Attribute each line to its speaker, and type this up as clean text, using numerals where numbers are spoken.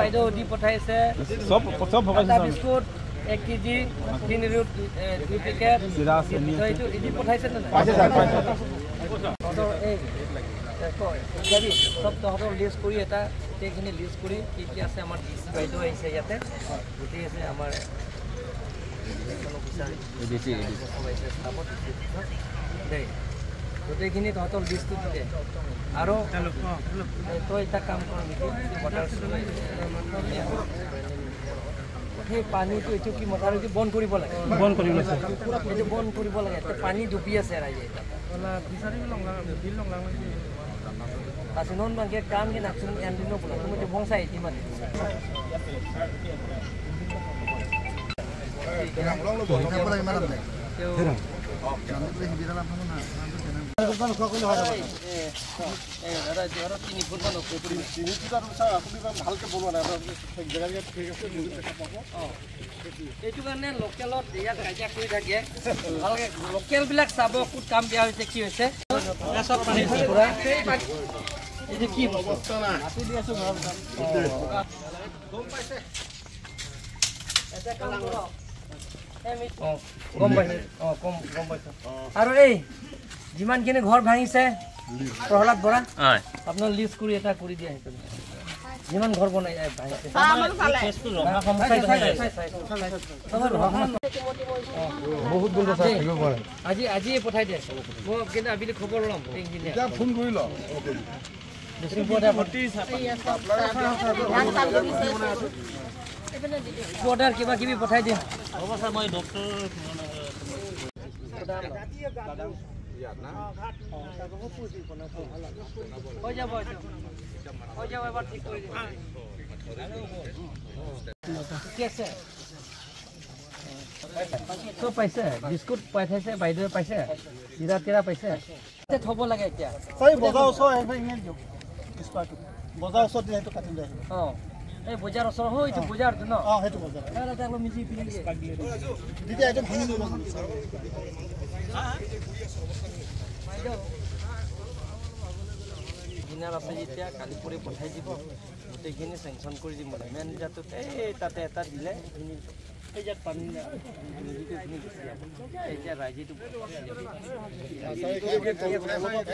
Speaker 1: বাইদেউ দি পঠাইছে biscuit 1 KG 3 root 2 packet দি পঠাইছে নে সব তহঁতৰ লিষ্ট কৰি এটা গোটেইখিনি লিষ্ট কৰি কি আছে আমাৰ ডিসি বাইদেউ আহিছে ইয়াতে গোটেই আছে আমাৰ গোটেইখিনি তহঁতৰ লিষ্টটো দিলে আৰু তই এটা কাম কৰ নেকি সেই পানীটো এইটো কি মথাউৰিটো বন্ধ কৰিব লাগে এইটো বন্ধ কৰিব লাগে পানী ডুবি আছে ৰাইজে Kasunun bangke kan ke naksun yang dino pula, kamu tu bangsa itu mana? Itu kan lokalot dia kerja kuih lagi, lokal bilak sabo kut kam dia itu kiu se. Nasab panik kurang. Ini kiu. Tapi dia semua. Gom paise. Gom paise. Aru jiman kini ghor bhangise. Prahlad bora. Apnar list kuri eta kuri dia itu. Jiman ghor bonai bhangise. বহুত বন্ধু আছে থাকিব পাৰে আজি পঠাই দিয়ে মই কিন্তু আবিলি খবৰ লম ইঞ্জিনিয়াৰ যা ফোন কৰি ল অৰ্ডাৰ কিবা কিবি পঠাই দিম হ'ব স্যাৰ মই ডক্টৰ হৈ যাব এবাৰ ঠিক কৰি দিম ঠিক আছে So paise, biskut paise, বাইদেউ paise, tira paise. Te thobo lage এতিয়া.
Speaker 2: Sai boza oso efe email jo. Ispato. Boza oso dia itu katin dai.
Speaker 1: এই বজাৰ ওচৰ হৈ তো বজাৰ ন
Speaker 2: হেতু বজাৰ
Speaker 1: তাহলে তাহলে মিজি পিলি
Speaker 2: দিদি আইটেম ভাঙি দিলো
Speaker 1: দিনাৰ আছে যেতিয়া কালি পৰি পঠাই দিব গোটেইখিনি চেংচন কৰি দিম মানে মেন যাতো এই তাতে এটা দিলে এই যে পানী এতিয়া ৰাইজেটো